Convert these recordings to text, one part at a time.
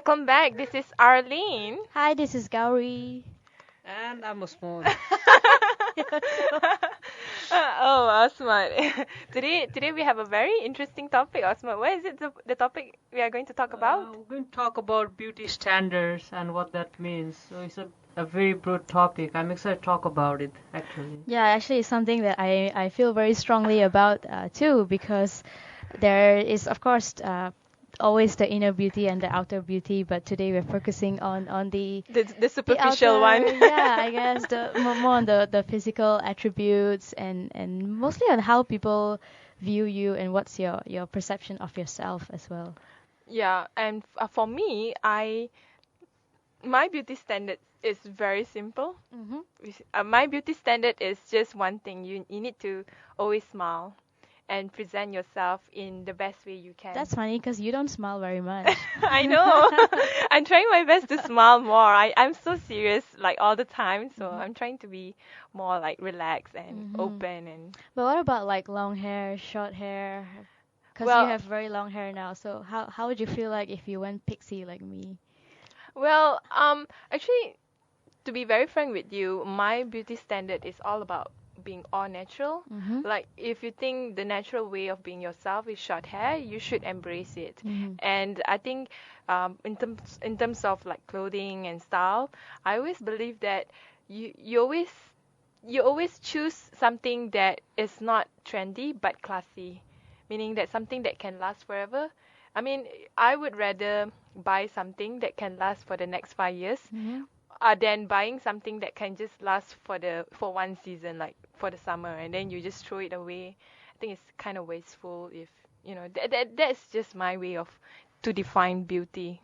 welcome back. This is Arlene. Hi, this is Gowri. And I'm Asmod. Asmod. Today we have a very interesting topic, Asmod. What is it the topic we are going to talk about? We're going to talk about beauty standards and what that means. So it's a very broad topic. I'm excited to talk about it, actually. Yeah, actually, it's something that I feel very strongly about too, because there is, of course, always the inner beauty and the outer beauty, but today we're focusing on The superficial outer, one. yeah, I guess the more on the physical attributes and mostly on how people view you and what's your perception of yourself as well. Yeah, and for me, my beauty standard is very simple. My beauty standard is just one thing. You need to always smile and present yourself in the best way you can. That's funny because you don't smile very much. I know. I'm trying my best to smile more. I'm so serious like all the time, so I'm trying to be more like relaxed and open and But what about like long hair, short hair? Because Well- you have very long hair now, so how would you feel like if you went pixie like me? well, actually, to be very frank with you, my beauty standard is all about being all natural. Like if you think the natural way of being yourself is short hair, you should embrace it. And I think in terms of like clothing and style, I always believe that you always choose something that is not trendy but classy, meaning that something that can last forever. I mean, I would rather buy something that can last for the next 5 years than buying something that can just last for one season, like for the summer, and then you just throw it away. I think it's kind of wasteful. If you know, that's just my way of to define beauty.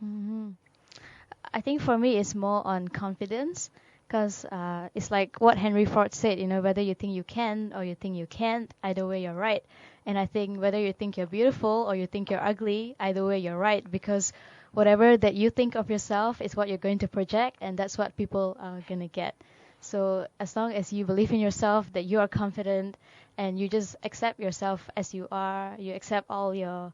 I think for me it's more on confidence, because it's like what Henry Ford said, whether you think you can or you think you can't, either way you're right. And I think whether you think you're beautiful or you think you're ugly, either way you're right, because whatever that you think of yourself is what you're going to project, and that's what people are going to get. So as long as you believe in yourself, that you are confident, and you just accept yourself as you are, you accept all your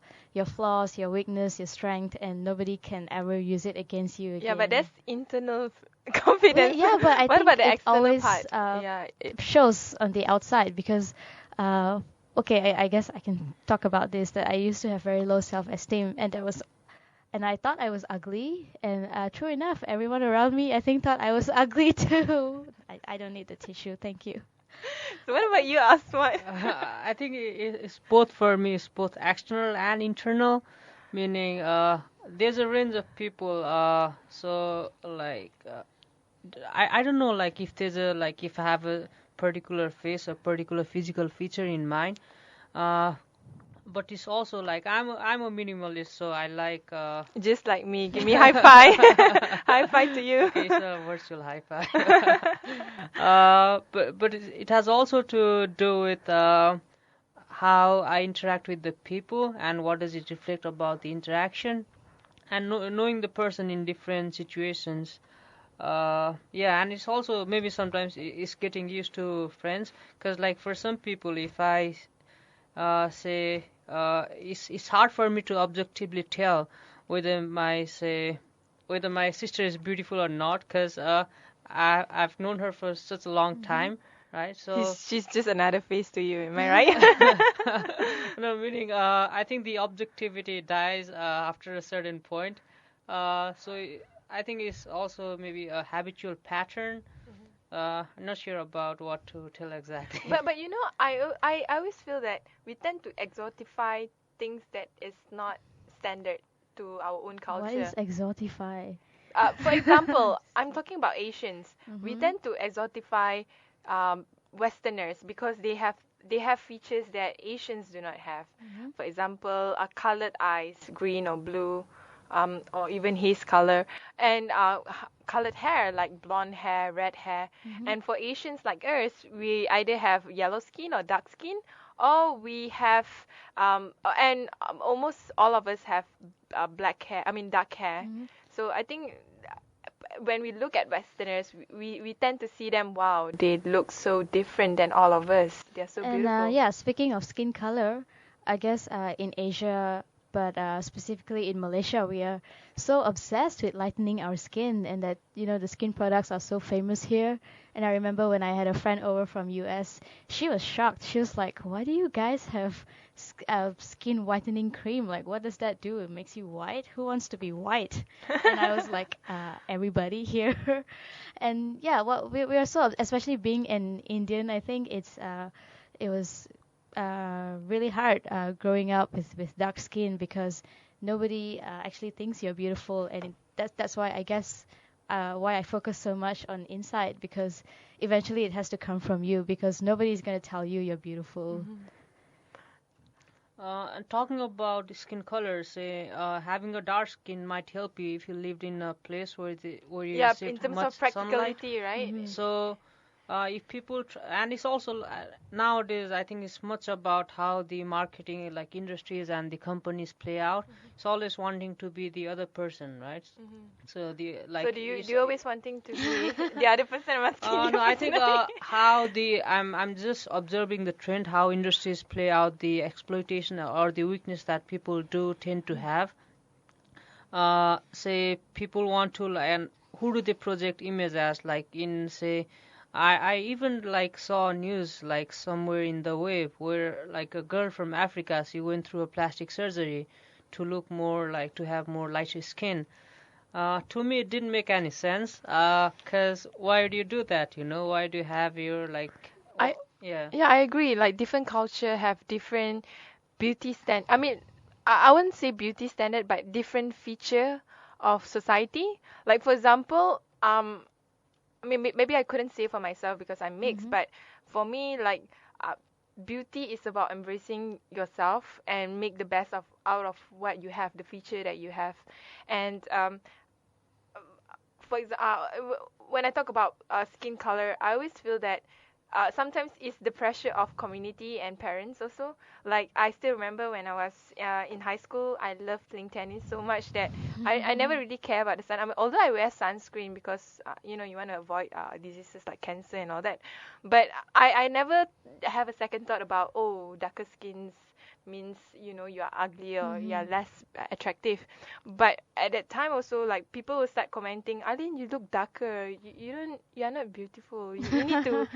flaws, your weakness, your strength, and nobody can ever use it against you again. Yeah, but that's internal confidence. Yeah, but I what think about the it external always part? Yeah, shows on the outside, because okay, I guess I can talk about this, that I used to have very low self-esteem, and I thought I was ugly, and true enough, everyone around me I think thought I was ugly too. I don't need the tissue, thank you. So what about you, Asmod? I think it's both for me. It's both external and internal, meaning there's a range of people. So like I don't know, like if there's if I have a particular face or particular physical feature in mind. But it's also like I'm a minimalist, so I like. Just like me. Give me high five. High five to you. Okay, it's a virtual high five. But it has also to do with how I interact with the people and what does it reflect about the interaction, and knowing the person in different situations. Yeah, and it's also maybe sometimes it's getting used to friends, because like for some people, if I say it's hard for me to objectively tell whether my sister is beautiful or not, because I've known her for such a long time, right? So She's just another face to you. Am I right? no, meaning I think the objectivity dies after a certain point. So I think it's also maybe a habitual pattern. I'm not sure about what to tell exactly. But I always feel that we tend to exotify things that is not standard to our own culture. What is exotify? For example, I'm talking about Asians. We tend to exotify Westerners because they have features that Asians do not have. For example, colored eyes, green or blue, or even his color, and colored hair like blonde hair, red hair. And for Asians like us, we either have yellow skin or dark skin, or we have almost all of us have black hair. I mean dark hair. So I think when we look at Westerners, we tend to see them, wow, they look so different than all of us. They're so beautiful. And yeah, speaking of skin color, I guess in Asia, but specifically in Malaysia, we are so obsessed with lightening our skin, and that the skin products are so famous here. And I remember when I had a friend over from US, she was shocked. She was like, "Why do you guys have skin whitening cream? Like, what does that do? It makes you white? Who wants to be white?" And I was like, everybody here. And yeah, well, we are so, especially being an Indian, I think it was really hard growing up with dark skin, because nobody actually thinks you're beautiful, and that's why I guess why I focus so much on inside, because eventually it has to come from you, because nobody's gonna tell you you're beautiful. And talking about the skin color, say having a dark skin might help you if you lived in a place where you Yeah, in received terms much of practicality, sunlight. right? So if people and it's also nowadays I think it's much about how the marketing like industries and the companies play out. It's always wanting to be the other person, right? So the like. So do you always wanting to be the other person? I'm asking you No, I think personally. how I'm just observing the trend, how industries play out the exploitation or the weakness that people do tend to have. Say people want to, and who do they project image as? Like in say, I even like saw news like somewhere in the web where like a girl from Africa, she went through a plastic surgery to look more like to have more lighter skin. To me, it didn't make any sense. Cause why do you do that? Why do you have your like? I Yeah. Yeah, I agree. Like different culture have different beauty stand. I mean, I wouldn't say beauty standard, but different feature of society. Like for example, I mean maybe I couldn't say for myself because I'm mixed, but for me, like beauty is about embracing yourself and make the best of out of what you have, the feature that you have, and for example, when I talk about skin color, I always feel that sometimes it's the pressure of community and parents also. Like I still remember when I was in high school, I loved playing tennis so much that I never really care about the sun. I mean, although I wear sunscreen because you want to avoid diseases like cancer and all that, but I never have a second thought about, oh, darker skins means you are ugly or you're less attractive. But at that time also, like people will start commenting, Arlene, you look darker, you're not beautiful, you need to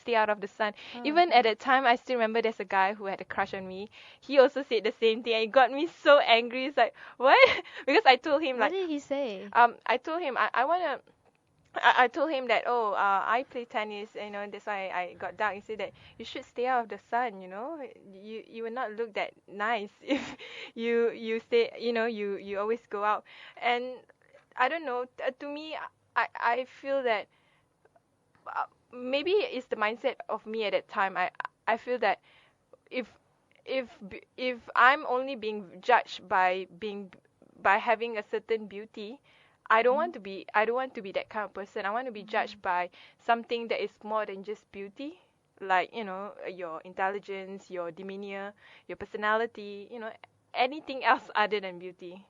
stay out of the sun. Even at that time, I still remember there's a guy who had a crush on me. He also said the same thing, and it got me so angry. It's like, what? Because I told him, What like, did he say? I told him I want to I told him that, oh, I play tennis, that's why I got dark. He said that you should stay out of the sun, you will not look that nice if you stay, you always go out. And I don't know, to me, I feel that maybe it's the mindset of me at that time. I feel that if if I'm only being judged by having a certain beauty, I don't want to be that kind of person. I want to be judged by something that is more than just beauty, like your intelligence, your demeanor, your personality, anything else other than beauty.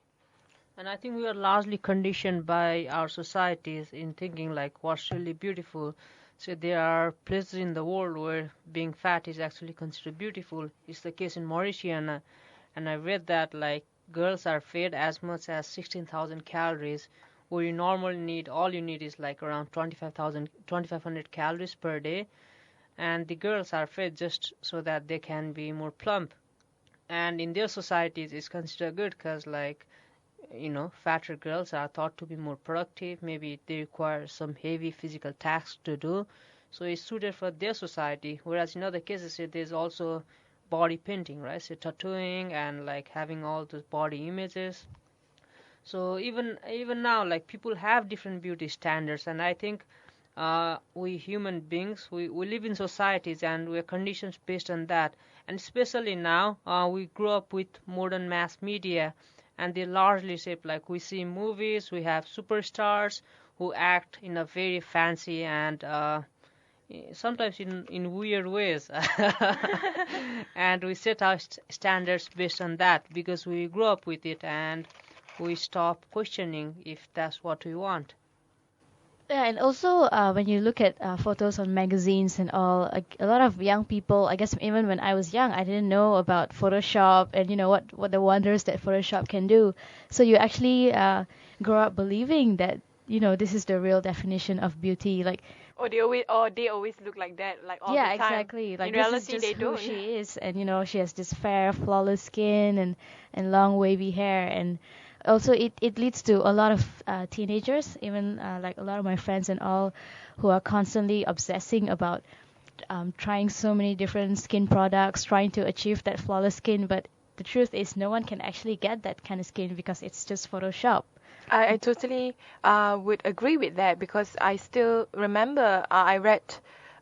And I think we are largely conditioned by our societies in thinking like what's really beautiful. So there are places in the world where being fat is actually considered beautiful. It's the case in Mauritius, and I read that like girls are fed as much as 16,000 calories, where you normally need all you need is like around 2,500 calories per day, and the girls are fed just so that they can be more plump. And in their societies, it's considered good because like fatter girls are thought to be more productive. Maybe they require some heavy physical tasks to do, so it's suited for their society. Whereas in other cases, there's also body painting, right? So tattooing and like having all those body images. So even now, like people have different beauty standards, and I think we human beings we live in societies and we're conditioned based on that. And especially now, we grew up with modern mass media, and they largely shape like we see movies, we have superstars who act in a very fancy and sometimes in weird ways. And we set our standards based on that because we grew up with it, and we stop questioning if that's what we want. Yeah, and also when you look at photos on magazines and all, a lot of young people, I guess even when I was young, I didn't know about Photoshop and what the wonders that Photoshop can do. So you actually grow up believing that this is the real definition of beauty. Like, Or they always look like that, like all the yeah, time. exactly. In Like this is reality, just they who don't. she is, and she has this fair, flawless skin and long wavy hair, and also it leads to a lot of teenagers, even like a lot of my friends and all, who are constantly obsessing about trying so many different skin products, trying to achieve that flawless skin. But the truth is, no one can actually get that kind of skin because it's just Photoshop. I totally would agree with that because I still remember I read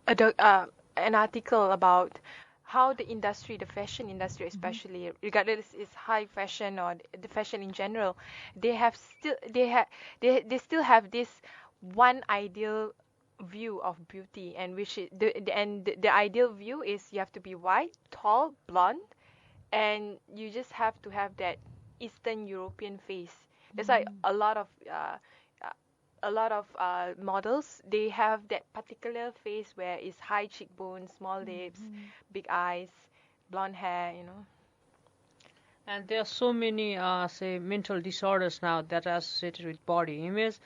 an article about how the industry, the fashion industry especially, regardless is high fashion or the fashion in general, they still have this one ideal view of beauty, and which is the ideal view is you have to be white, tall, blonde, and you just have to have that Eastern European face. That's why uh, a lot of models, they have that particular face where it's high cheekbones, small lips, big eyes, blonde hair. And there are so many, say, mental disorders now that are associated with body image.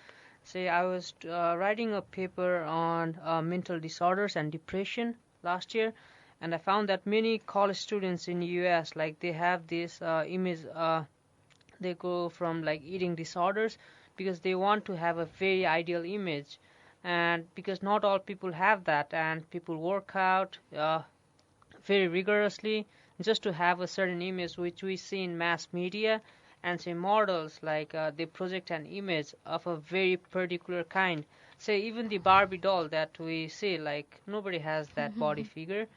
Say, I was writing a paper on mental disorders and depression last year, and I found that many college students in US, like they have this image, they go from like eating disorders because they want to have a very ideal image, and because not all people have that, and people work out very rigorously just to have a certain image which we see in mass media, and say models like they project an image of a very particular kind. Say even the Barbie doll that we see, like nobody has that body figure,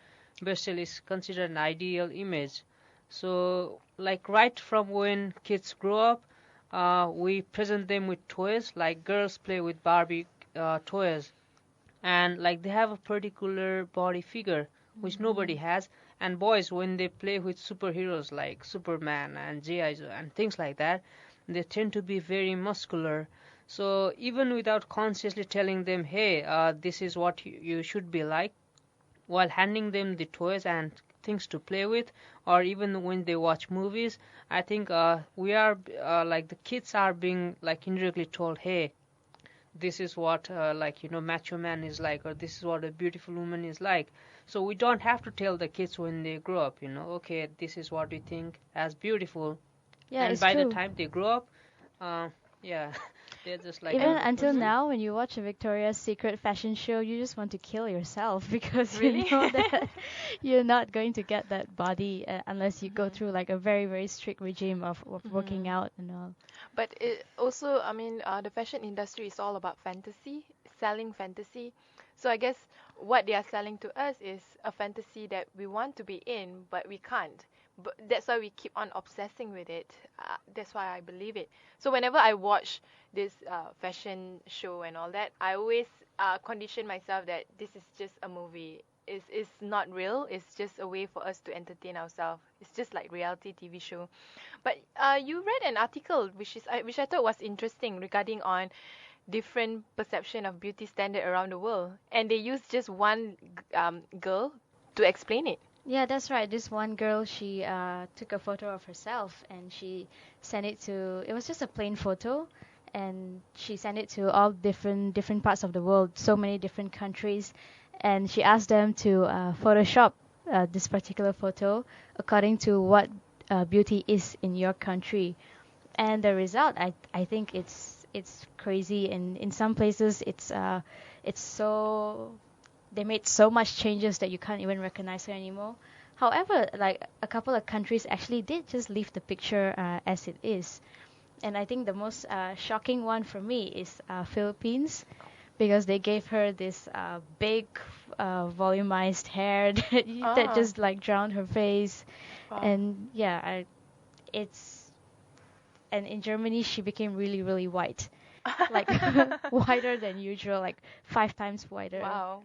but still is considered an ideal image. So like right from when kids grow up, we present them with toys, like girls play with Barbie toys, and like they have a particular body figure which nobody has, and boys when they play with superheroes like Superman and G.I. Joe and things like that, they tend to be very muscular. So even without consciously telling them, hey, this is what you should be like, while handing them the toys and things to play with, or even when they watch movies, I think we are like the kids are being like indirectly told, hey, this is what like macho man is like, or this is what a beautiful woman is like. So we don't have to tell the kids when they grow up, okay, this is what we think as beautiful. Yeah, And it's by the true. time they grow up, yeah, they're just like Even And until mhm. now, when you watch a Victoria's Secret fashion show, you just want to kill yourself because you Really? know that you're not going to get that body unless you go Mhm. through like a very, very strict regime of working Mhm. out and all. But it also, I mean, the fashion industry is all about fantasy, selling fantasy. So I guess what they are selling to us is a fantasy that we want to be in, but we can't. But that's why we keep on obsessing with it. That's why I believe it. So whenever I watch this fashion show and all that, I always condition myself that this is just a movie. It's not real. It's just a way for us to entertain ourselves. It's just like reality TV show. But you read an article which I thought was interesting regarding on different perception of beauty standard around the world, and they used just one girl to explain it. Yeah, that's right. This one girl, she took a photo of herself and she sent it to. It was just a plain photo, and she sent it to all different parts of the world, so many different countries, and she asked them to Photoshop this particular photo according to what beauty is in your country. And the result, I think it's crazy. And in some places, it's so they made so much changes that you can't even recognize her anymore. However, like a couple of countries actually did just leave the picture as it is. And I think the most shocking one for me is Philippines, because they gave her this big volumized hair that Ah, just like drowned her face. wow. And yeah, it's and in Germany she became really really white, like whiter than usual, like 5 times whiter. Wow.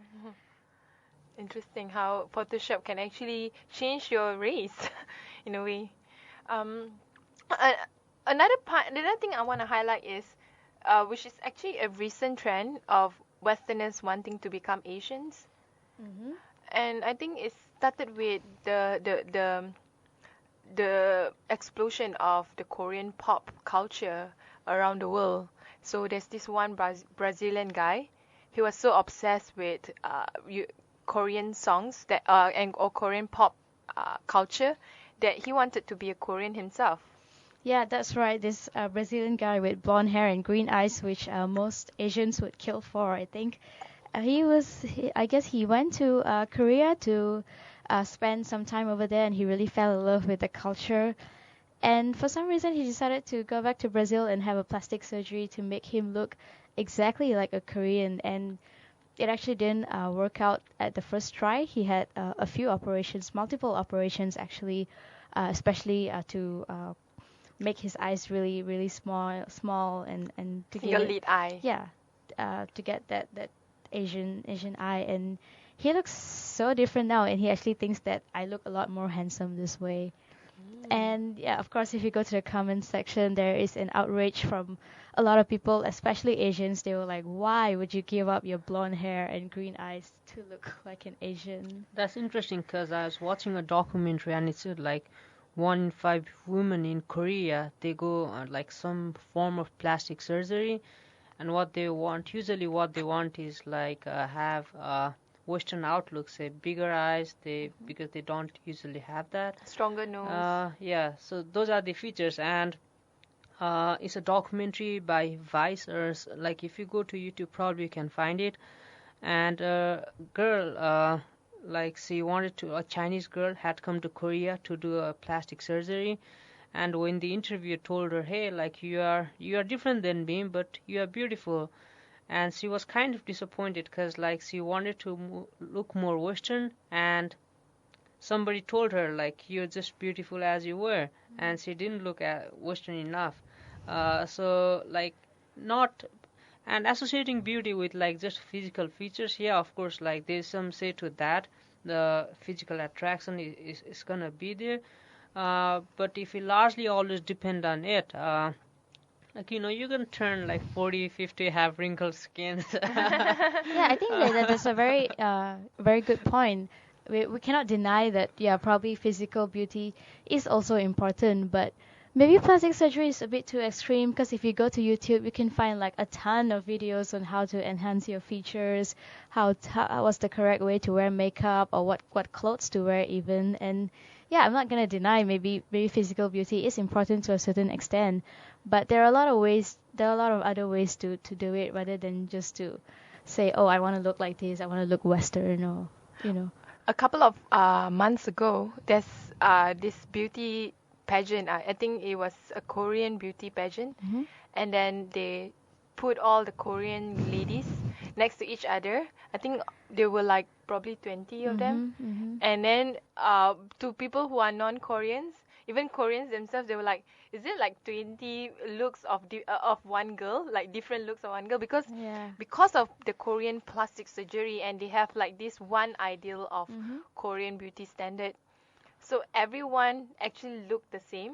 Interesting how Photoshop can actually change your race in a way. Um, a- another thing I want to highlight is which is actually a recent trend of Westerners wanting to become Asians. And I think it started with the explosion of the Korean pop culture around the world. So there's this one Brazilian guy. He was so obsessed with Korean songs that or Korean pop culture that he wanted to be a Korean himself. Yeah, that's right. This Brazilian guy with blonde hair and green eyes, which most Asians would kill for, I think. I guess he went to Korea to spend some time over there, and he really fell in love with the culture. And for some reason, he decided to go back to Brazil and have a plastic surgery to make him look exactly like a Korean. And it actually didn't work out at the first try. He had a few operations, multiple operations actually, especially to make his eyes really, really small, and to Your get lead eye. yeah, to get that Asian eye. And he looks so different now, and he actually thinks that I look a lot more handsome this way. And yeah, of course, if you go to the comments section, there is an outrage from a lot of people, especially Asians. They were like, why would you give up your blonde hair and green eyes to look like an Asian? That's interesting because I was watching a documentary and it said like 1 in 5 women in Korea, they go on like some form of plastic surgery, and what they want is like have Western outlook, say bigger eyes, because they don't usually have that. Stronger nose. Yeah, so those are the features, and it's a documentary by Vice, or like if you go to YouTube, probably you can find it. And a girl, like a Chinese girl had come to Korea to do a plastic surgery, and when the interviewer told her, hey, like you are different than me, but you are beautiful. And she was kind of disappointed because like she wanted to look more Western, and somebody told her like you're just beautiful as you were, and she didn't look at Western enough. So like not and associating beauty with like just physical features, yeah, of course, like there's some say to that. The physical attraction is gonna be there, but if you largely always depend on it, like, you can turn like 40, 50, have wrinkled skin. Yeah, I think that's a very very good point. We cannot deny that, yeah, probably physical beauty is also important, but maybe plastic surgery is a bit too extreme, because if you go to YouTube, you can find like a ton of videos on how to enhance your features, what's the correct way to wear makeup, or what clothes to wear even. And yeah, I'm not gonna deny maybe physical beauty is important to a certain extent, but there are a lot of other ways to do it, rather than just to say, oh, I want to look like this, I want to look Western, or A couple of months ago, there's this beauty pageant. I think it was a Korean beauty pageant, and then they put all the Korean ladies next to each other. I think there were like probably 20 of them. And then to people who are non-Koreans, even Koreans themselves, they were like, is it like 20 looks of one girl, like different looks of one girl? Because of the Korean plastic surgery, and they have like this one ideal of Korean beauty standard. So everyone actually looked the same.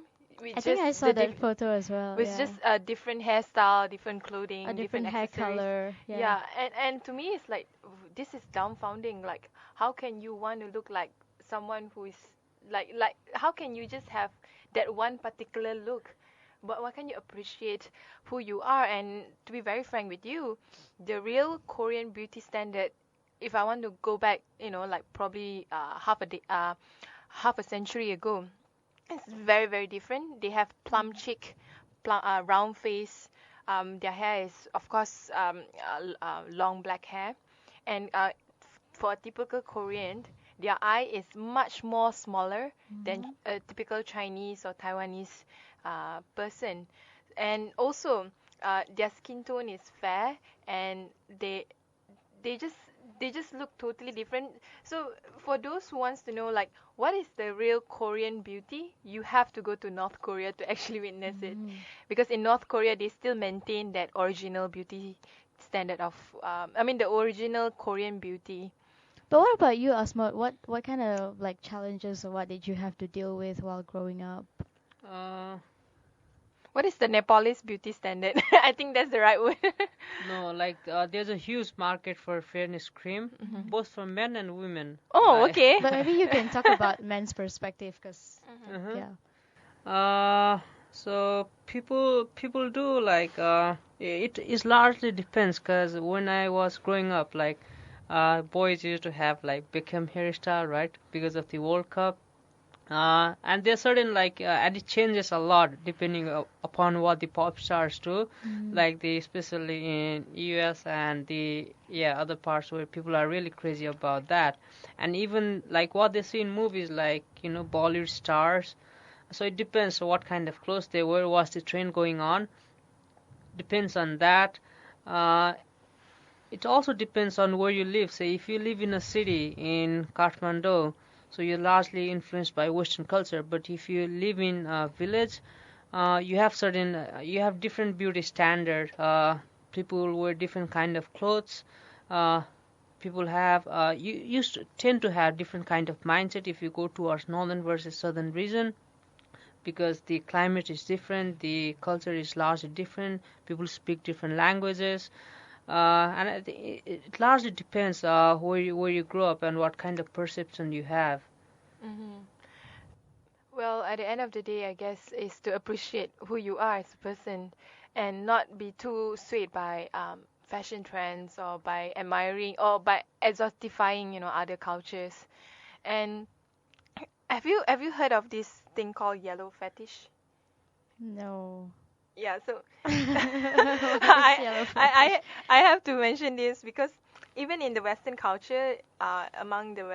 I think I saw that photo as well. With just a different hairstyle, different clothing, a different hair accessories. color. Yeah, and to me it's like, this is dumbfounding. Like, how can you want to look like someone who is like how can you just have that one particular look? But why can't you appreciate who you are? And to be very frank with you, the real Korean beauty standard, if I want to go back, like probably half a century ago, it's very, very different. They have plum cheek, round face. Their hair is, of course, long black hair. And for a typical Korean, their eye is much more smaller than a typical Chinese or Taiwanese person. And also, their skin tone is fair, and they just look totally different. So for those who wants to know like what is the real Korean beauty, you have to go to North Korea to actually witness it, because in North Korea they still maintain that original beauty standard of the original Korean beauty. But what about you, Asmod? What kind of like challenges or what did you have to deal with while growing up? What is the Nepalese beauty standard? I think that's the right word. No, like there's a huge market for fairness cream, both for men and women. Oh, Like, okay. But maybe you can talk about men's perspective, because uh-huh. yeah. So people do like it is largely depends because when I was growing up, like boys used to have like Beckham hairstyle, right? Because of the World Cup. And there's certain like and it changes a lot depending upon what the pop stars do, like the especially in US and the other parts where people are really crazy about that, and even like what they see in movies like Bollywood stars. So it depends what kind of clothes they wear, what's the trend going on, depends on that. Uh, it also depends on where you live. Say if you live in a city in Kathmandu, so you're largely influenced by Western culture. But if you live in a village, you have different beauty standard. People wear different kind of clothes. Uh, People have you used to tend to have different kind of mindset if you go towards northern versus southern region, because the climate is different, the culture is largely different, people speak different languages, and it largely depends where you grow up and what kind of perception you have. Hmm. Well, at the end of the day, I guess is to appreciate who you are as a person, and not be too swayed by fashion trends, or by admiring, or by exotifying, other cultures. And have you heard of this thing called yellow fetish? No. Yeah, so What is I, yellow I fetish? I have to mention this because even in the Western culture, among the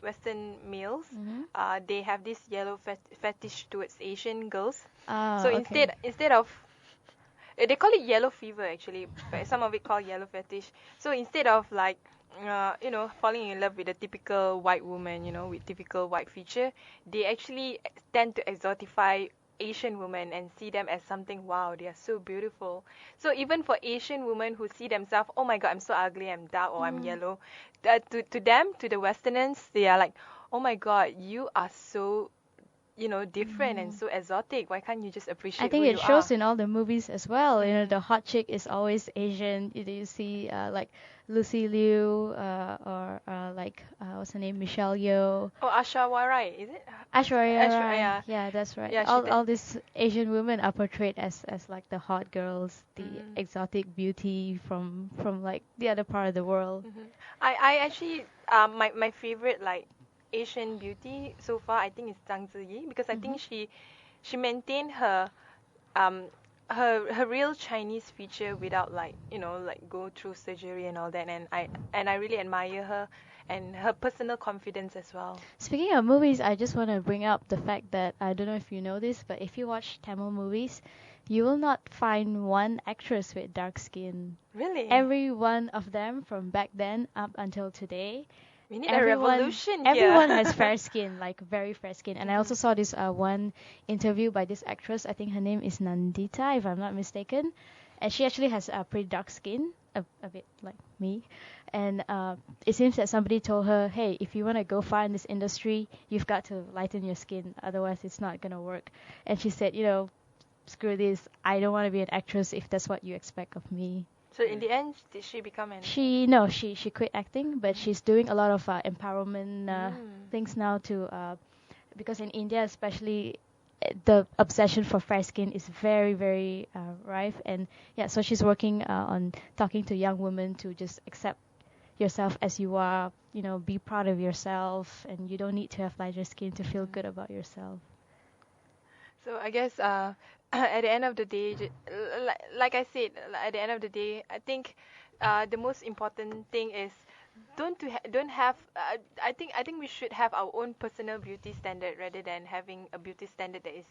Western males, Mm-hmm. they have this yellow fetish towards Asian girls. So Ah, okay. instead of they call it yellow fever actually, but some of it called yellow fetish. So instead of like falling in love with a typical white woman, with typical white feature, they actually tend to exotify Asian women and see them as something, wow, they are so beautiful. So even for Asian women who see themselves, oh my god, I'm so ugly, I'm dark, or I'm Mm. yellow, to them, to the Westerners, they are like, oh my god, you are so different and Mm. so exotic. Why can't you just I appreciate who think it you shows are? in all the movies as well. You know, Mm. the hot chick is always Asian. You see, like Lucy Liu, or like what's her name, Michelle Yeoh, Oh, Ashawa, right? Is it? Aishwarya Rai. Yeah. Yeah, that's right. Yeah, All these Asian women are portrayed as like the hot girls, the Mm. exotic beauty from like the other part of the world. Hmm. I actually my favorite like Asian beauty so far I think is Zhang Ziyi, because I Mhm. think she maintained um her real Chinese feature without like like go through surgery and all that, and I really admire her and her personal confidence as well. Speaking of movies, I just want to bring up the fact that I don't know if you know this, but if you watch Tamil movies, you will not find one actress with dark skin. Really? Every one of them from back then up until today, We need a everyone revolution here. everyone has fair skin, like very fair skin. And I Hmm. also saw this one interview by this actress. I think her name is Nandita, if I'm not mistaken, and she actually has a pretty dark skin, a bit like me. And it seems that somebody told her, hey, if you want to go far in this industry, you've got to lighten your skin, otherwise it's not gonna work. And she said, screw this, I don't want to be an actress if that's what you expect of me. So in the end, did she become an? She no, she quit acting, but she's doing a lot of empowerment Mm. things now to because in India especially, the obsession for fair skin is very very rife. And yeah, so she's working on talking to young women to just accept yourself as you are, be proud of yourself, and you don't need to have lighter skin to feel good Mm. about yourself. So I guess at the end of the day, like I said, at the end of the day, I think the most important thing is don't have. I think we should have our own personal beauty standard rather than having a beauty standard that is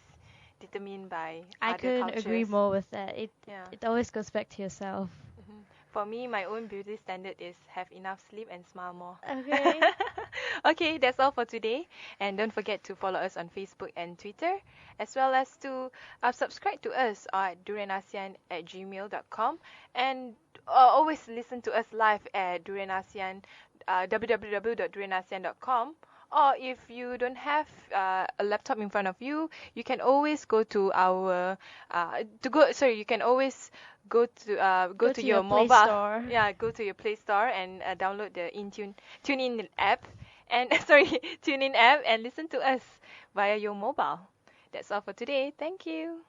determined by I other couldn't agree cultures. more with that. it Yeah. it always goes back to yourself. Mhm. For me, my own beauty standard is have enough sleep and smile more. Okay. Okay, that's all for today. And don't forget to follow us on Facebook and Twitter, as well as to subscribe to us at durianasian@gmail.com. And always listen to us live at durianasian, www.durianasian.com, Or if you don't have a laptop in front of you, you can always go to our you can always go to your Play mobile. Store. Yeah, go to your Play Store and download the TuneIn app and TuneIn app and listen to us via your mobile. That's all for today. Thank you.